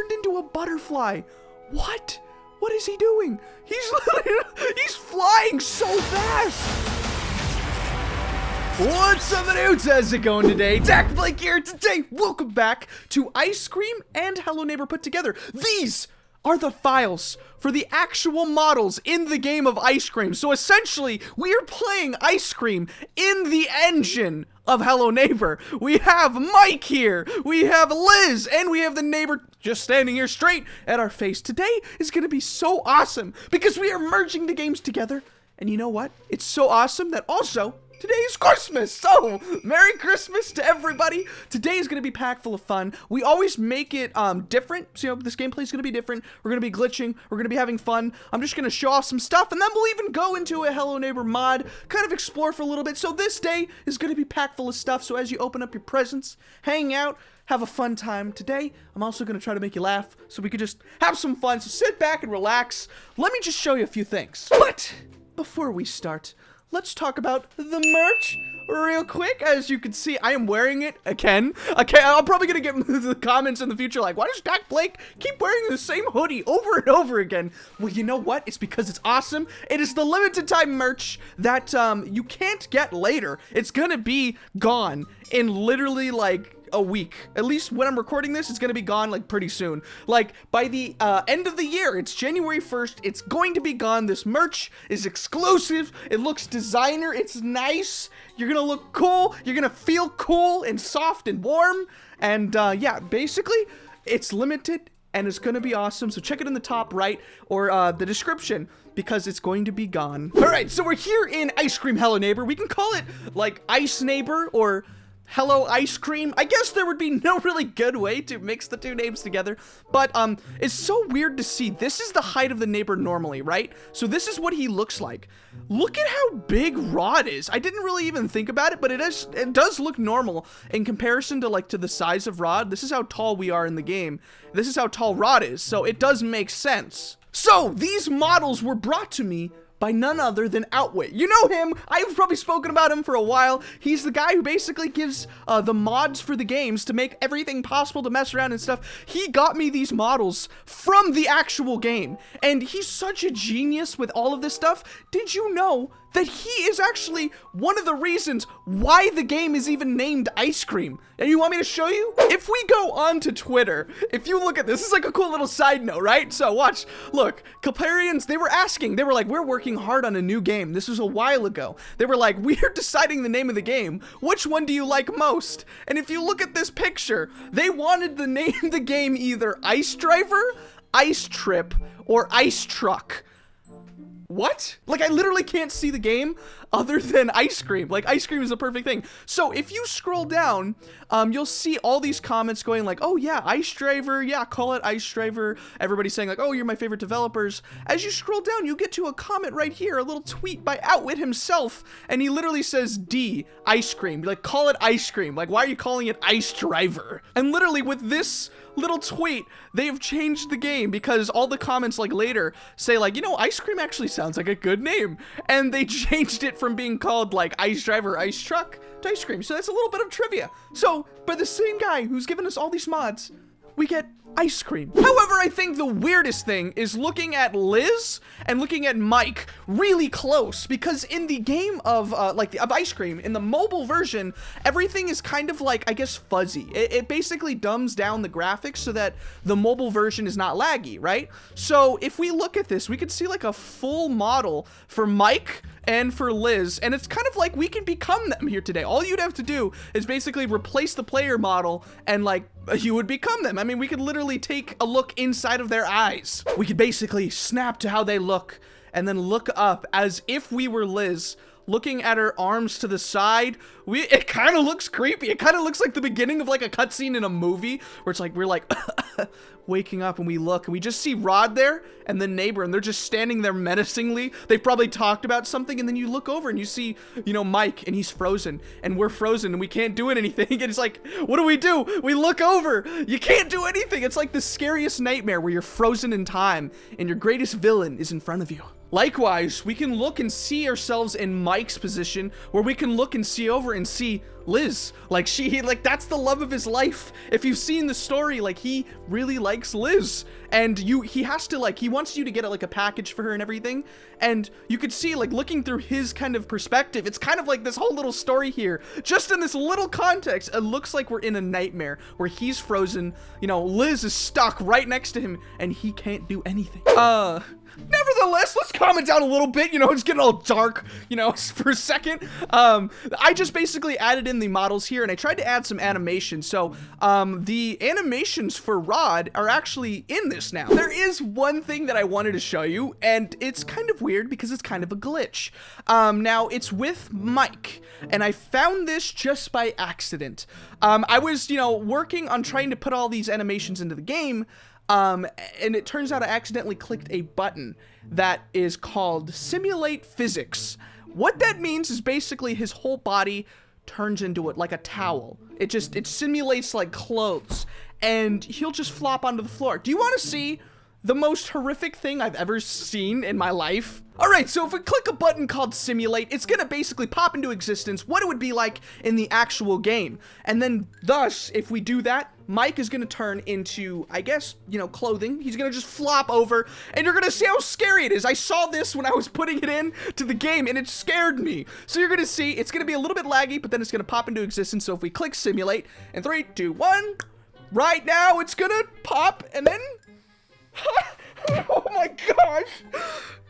turned into a butterfly. What? What is he doing? He's flying so fast. What's up, dudes? How's it going today? dakblake here. Today, welcome back to Ice Cream and Hello Neighbor put together. These are the files for the actual models in the game of Ice Cream. So essentially, we are playing Ice Cream in the engine of Hello Neighbor. We have Mike here, we have Liz, and we have the neighbor just standing here straight at our face. Today is going to be so awesome because we are merging the games together. And you know what? It's so awesome that also today is Christmas, so Merry Christmas to everybody. Today is going to be packed full of fun. We always make it different, so this gameplay is going to be different. We're going to be glitching, we're going to be having fun. I'm just going to show off some stuff, and then we'll even go into a Hello Neighbor mod, kind of explore for a little bit. So this day is going to be packed full of stuff, so as you open up your presents, hang out, have a fun time. Today, I'm also going to try to make you laugh, so we could just have some fun. So sit back and relax. Let me just show you a few things. But before we start, let's talk about the merch real quick. As you can see, I am wearing it again. Okay, I'm probably gonna get the comments in the future like, why does dakblake keep wearing the same hoodie over and over again? Well, you know what? It's because it's awesome. It is the limited time merch that you can't get later. It's gonna be gone in literally like a week. At least when I'm recording this, it's gonna be gone like pretty soon. Like by the end of the year, it's January 1st, it's going to be gone. This merch is exclusive. It looks designer, it's nice. You're gonna look cool, you're gonna feel cool and soft and warm. And yeah, basically it's limited and it's gonna be awesome. So check it in the top right or the description, because it's going to be gone. All right, so we're here in Ice Cream Hello Neighbor. We can call it like Ice Neighbor or Hello Ice Cream. I guess there would be no really good way to mix the two names together, but it's so weird to see. This is the height of the neighbor normally, right? So this is what he looks like. Look at how big Rod is. I didn't really even think about it, but it does look normal in comparison to the size of Rod. This is how tall we are in the game. This is how tall Rod is, so it does make sense. So these models were brought to me by none other than Outwit. You know him. I've probably spoken about him for a while. He's the guy who basically gives the mods for the games to make everything possible to mess around and stuff. He got me these models from the actual game, and he's such a genius with all of this stuff. Did you know that he is actually one of the reasons why the game is even named Ice Cream? And you want me to show you? If we go on to Twitter, if you look at this is like a cool little side note, right? So watch, look, Caparians, they were asking, they were like, we're working hard on a new game. This was a while ago. They were like, we're deciding the name of the game. Which one do you like most? And if you look at this picture, they wanted to name the game either Ice Driver, Ice Trip, or Ice Truck. What? Like, I literally can't see the game other than Ice Cream. Like, Ice Cream is the perfect thing. So if you scroll down, you'll see all these comments going like, oh yeah, Ice Driver, yeah, call it Ice Driver. Everybody's saying like, oh, you're my favorite developers. As you scroll down, you get to a comment right here, a little tweet by Outwit himself, and he literally says D, Ice Cream. Like, call it Ice Cream. Like, why are you calling it Ice Driver? And literally with this little tweet, they've changed the game because all the comments like later say like, you know, Ice Cream actually sounds like a good name, and they changed it from being called like Ice Driver, Ice Truck to Ice Cream. So that's a little bit of trivia. So by the same guy who's given us all these mods, we get Ice Cream. However, I think the weirdest thing is looking at Liz and looking at Mike really close, because in the game of of Ice Cream, in the mobile version, everything is kind of like, I guess, fuzzy. It basically dumbs down the graphics so that the mobile version is not laggy, right? So if we look at this, we could see like a full model for Mike and for Liz, and it's kind of like we can become them here today. All you'd have to do is basically replace the player model and like you would become them. I mean, we could literally take a look inside of their eyes. We could basically snap to how they look and then look up as if we were Liz, looking at her arms to the side. It kind of looks creepy. It kind of looks like the beginning of like a cutscene in a movie where it's like we're like waking up and we look and we just see Rod there and the neighbor, and they're just standing there menacingly. They've probably talked about something, and then you look over and you see, you know, Mike, and he's frozen and we're frozen and we can't do anything. And it's like, what do? We look over, you can't do anything. It's like the scariest nightmare where you're frozen in time and your greatest villain is in front of you. Likewise, we can look and see ourselves in Mike's position, where we can look and see over and see Liz. Like like that's the love of his life. If you've seen the story, like he really likes Liz, and he has to like, he wants you to get like a package for her and everything. And you could see, like, looking through his kind of perspective, it's kind of like this whole little story here, just in this little context. It looks like we're in a nightmare where he's frozen, you know, Liz is stuck right next to him and he can't do anything. Nevertheless, let's comment down a little bit. You know, it's getting all dark, you know, for a second. I just basically added in the models here, and I tried to add some animation. So, the animations for Rod are actually in this now. There is one thing that I wanted to show you, and it's kind of weird because it's kind of a glitch. Now, it's with Mike, and I found this just by accident. I was, you know, working on trying to put all these animations into the game, and it turns out I accidentally clicked a button that is called Simulate Physics. What that means is basically his whole body turns into it like a towel. It simulates like clothes, and he'll just flop onto the floor. Do you want to see the most horrific thing I've ever seen in my life? Alright, so if we click a button called Simulate, it's gonna basically pop into existence what it would be like in the actual game. And then, thus, if we do that, Mike is gonna turn into, I guess, you know, clothing. He's gonna just flop over, and you're gonna see how scary it is. I saw this when I was putting it in to the game, and it scared me. So you're gonna see, it's gonna be a little bit laggy, but then it's gonna pop into existence. So if we click Simulate, in 3, 2, 1, right now, it's gonna pop, and then... oh my gosh!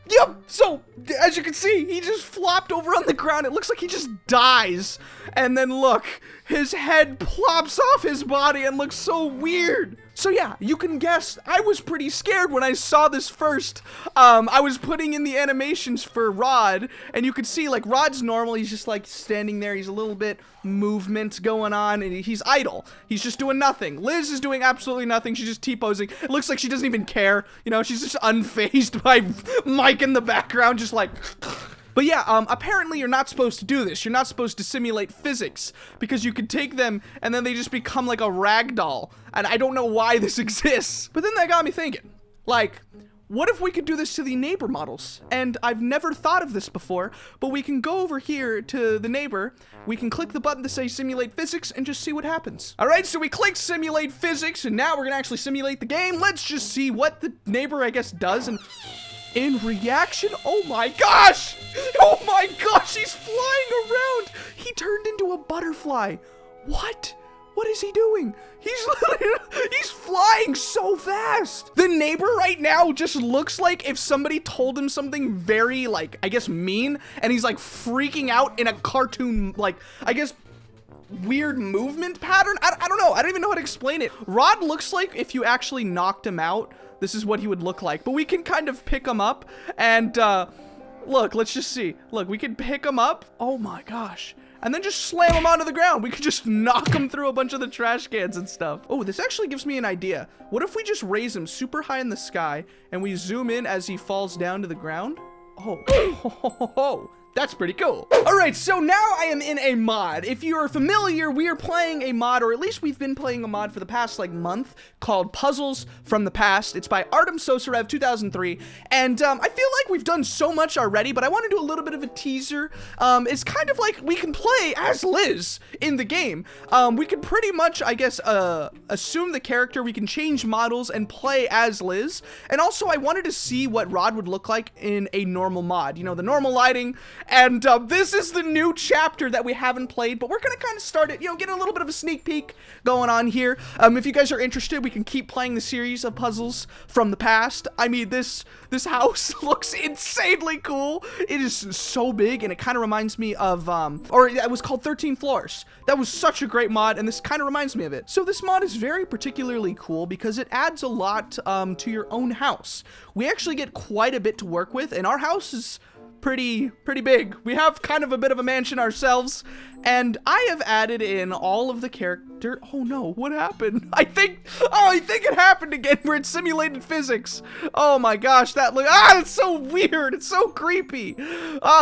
Yep, so, as you can see, he just flopped over on the ground. It looks like he just dies. And then look, his head plops off his body and looks so weird. So yeah, you can guess, I was pretty scared when I saw this first. I was putting in the animations for Rod, and you could see, like, Rod's normal. He's just, like, standing there. He's a little bit movement going on, and he's idle. He's just doing nothing. Liz is doing absolutely nothing. She's just T-posing. It looks like she doesn't even care. You know, she's just unfazed by Mike in the background, just like... But yeah, apparently you're not supposed to do this. You're not supposed to simulate physics, because you could take them and then they just become like a ragdoll. And I don't know why this exists. But then that got me thinking, like, what if we could do this to the neighbor models? And I've never thought of this before, but we can go over here to the neighbor, we can click the button to say simulate physics and just see what happens. All right, so we click simulate physics, and now we're gonna actually simulate the game. Let's just see what the neighbor, I guess, does. And in reaction, oh my gosh! Oh my gosh, he's flying around! He turned into a butterfly. What? What is he doing? He's flying so fast. The neighbor right now just looks like if somebody told him something very, like, I guess mean, and he's like freaking out in a cartoon, like, I guess, weird movement pattern. I don't know. I don't even know how to explain it. Rod looks like if you actually knocked him out, this is what he would look like. But we can kind of pick him up, and look, let's just see. Look, we can pick him up. Oh my gosh. And then just slam him onto the ground. We could just knock him through a bunch of the trash cans and stuff. Oh, this actually gives me an idea. What if we just raise him super high in the sky and we zoom in as he falls down to the ground? Oh, that's pretty cool. All right, so now I am in a mod. If you are familiar, we are playing a mod, or at least we've been playing a mod for the past, like, month called Puzzles from the Past. It's by Artem Sosarev 2003, and I feel like we've done so much already, but I want to do a little bit of a teaser. It's kind of like we can play as Liz in the game. We could pretty much, I guess, assume the character. We can change models and play as Liz, and also I wanted to see what Rod would look like in a normal mod. You know, the normal lighting. And this is the new chapter that we haven't played, but we're gonna kind of start it, you know, get a little bit of a sneak peek going on here. If you guys are interested, we can keep playing the series of Puzzles from the Past. I mean, this house looks insanely cool. It is so big, and it kind of reminds me of, or it was called 13 Floors. That was such a great mod, and this kind of reminds me of it. So this mod is very particularly cool because it adds a lot to your own house. We actually get quite a bit to work with, and our house is pretty big. We have kind of a bit of a mansion ourselves, and I have added in all of the character. Oh no, what happened? I think it happened again where it simulated physics. Oh my gosh, that look, it's so weird. It's so creepy.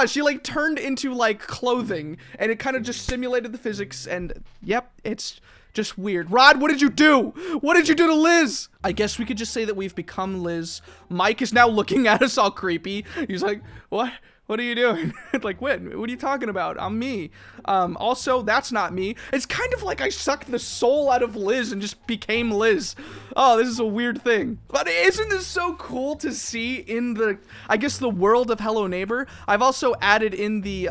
She like turned into like clothing, and it kind of just simulated the physics, and yep, it's just weird. Rod, what did you do? What did you do to Liz? I guess we could just say that we've become Liz. Mike is now looking at us all creepy. He's like, what? What are you doing? Like, what are you talking about? I'm me. Also, that's not me. It's kind of like I sucked the soul out of Liz and just became Liz. Oh, this is a weird thing. But isn't this so cool to see in the, I guess, the world of Hello Neighbor? I've also added in the,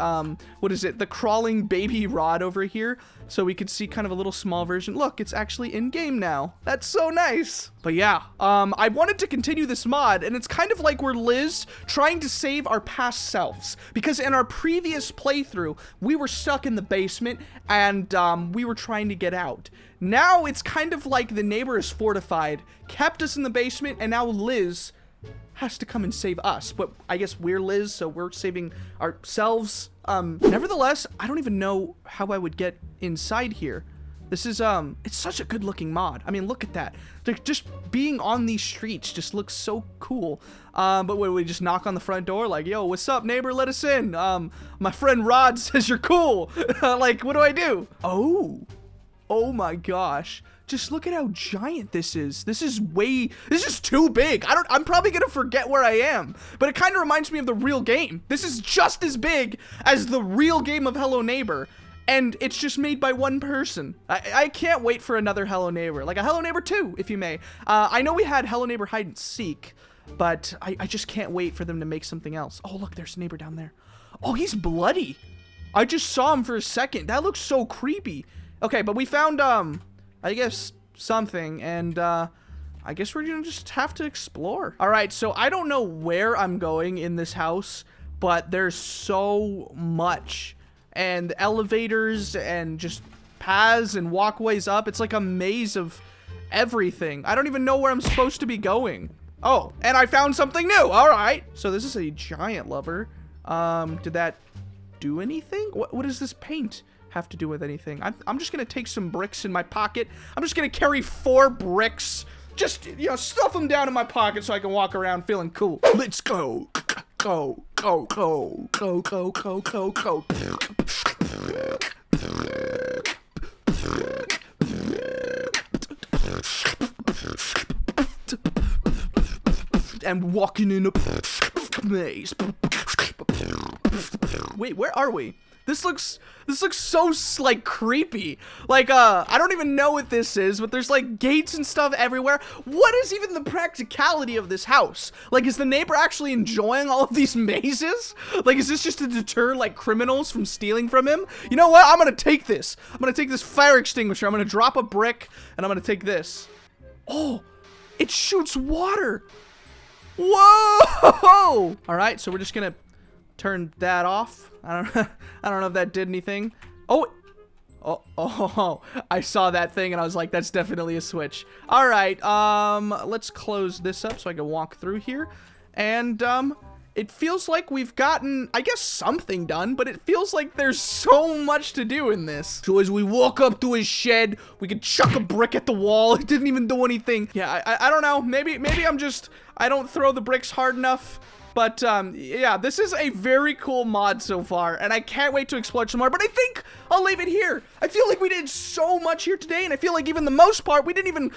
what is it? The crawling baby Rod over here. So we could see kind of a little small version. Look, it's actually in game now. That's so nice. But yeah, I wanted to continue this mod, and it's kind of like we're Liz trying to save our past selves. Because in our previous playthrough, we were stuck in the basement, and we were trying to get out. Now it's kind of like the neighbor is fortified, kept us in the basement, and now Liz has to come and save us. But I guess we're Liz, so we're saving ourselves. Nevertheless, I don't even know how I would get inside here. This is, it's such a good looking mod. I mean, look at that. Like, just being on these streets just looks so cool. But we just knock on the front door like, yo, what's up, neighbor? Let us in. My friend Rod says you're cool. Like, what do I do? Oh my gosh. Just look at how giant this is. This is too big. I'm probably gonna forget where I am, but it kind of reminds me of the real game. This is just as big as the real game of Hello Neighbor, and it's just made by one person. I can't wait for another Hello Neighbor, like a Hello Neighbor 2, if you may. I know we had Hello Neighbor Hide and Seek, but I just can't wait for them to make something else. Oh, look, there's a neighbor down there. Oh, he's bloody. I just saw him for a second. That looks so creepy. Okay, but we found, I guess something, and I guess we're gonna just have to explore. All right, so I don't know where I'm going in this house, but there's so much, and elevators and just paths and walkways up. It's like a maze of everything. I don't even know where I'm supposed to be going. Oh, and I found something new. All right, so this is a giant lover. Did that do anything? What does this paint have to do with anything? I'm just gonna take some bricks in my pocket. I'm just gonna carry 4 bricks. Just, you know, stuff them down in my pocket so I can walk around feeling cool. Let's go. Go, go, go, go, go, go, go, go. And walking in a maze. Wait, where are we? This looks so, like, creepy. Like, I don't even know what this is, but there's, like, gates and stuff everywhere. What is even the practicality of this house? Like, is the neighbor actually enjoying all of these mazes? Like, is this just to deter, like, criminals from stealing from him? You know what? I'm gonna take this. I'm gonna take this fire extinguisher. I'm gonna drop a brick, and I'm gonna take this. Oh, it shoots water. Whoa! All right, so we're just gonna turn that off. I don't know if that did anything. Oh, I saw that thing and I was like, that's definitely a switch. All right, let's close this up so I can walk through here. And it feels like we've gotten, I guess, something done, but it feels like there's so much to do in this. So as we walk up to his shed, we could chuck a brick at the wall. It didn't even do anything. Yeah, I don't know. Maybe I don't throw the bricks hard enough. But, yeah, this is a very cool mod so far, and I can't wait to explore some more, but I think I'll leave it here. I feel like we did so much here today, and I feel like even the most part, we didn't even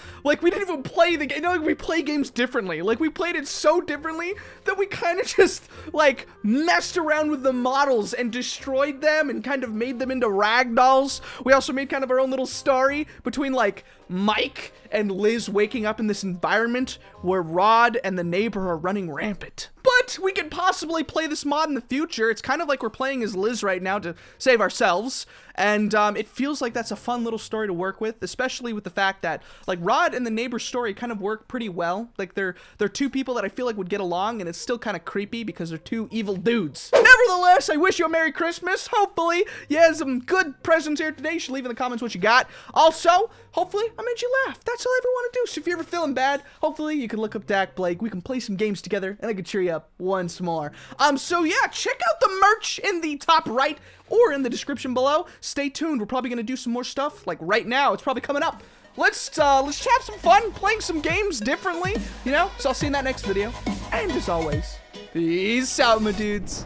play the game. You know, like, we play games differently. Like, we played it so differently that we kind of just, like, messed around with the models and destroyed them and kind of made them into ragdolls. We also made kind of our own little story between, like, Mike and Liz waking up in this environment where Rod and the neighbor are running rampant. But we could possibly play this mod in the future. It's kind of like we're playing as Liz right now to save ourselves. And it feels like that's a fun little story to work with, especially with the fact that, like, Rod and the neighbor's story kind of work pretty well. Like, they're 2 people that I feel like would get along, and it's still kind of creepy because they're 2 evil dudes. Nevertheless, I wish you a Merry Christmas. Hopefully, you had some good presents here today. You should leave in the comments what you got. Also, hopefully, I made you laugh. That's all I ever want to do. So if you're ever feeling bad, hopefully you can look up dakblake. We can play some games together, and I can cheer you up once more. So yeah, check out the merch in the top right or in the description below. Stay tuned. We're probably gonna do some more stuff. Like right now, it's probably coming up. Let's have some fun playing some games differently, you know? So I'll see you in that next video. And as always, peace out, my dudes.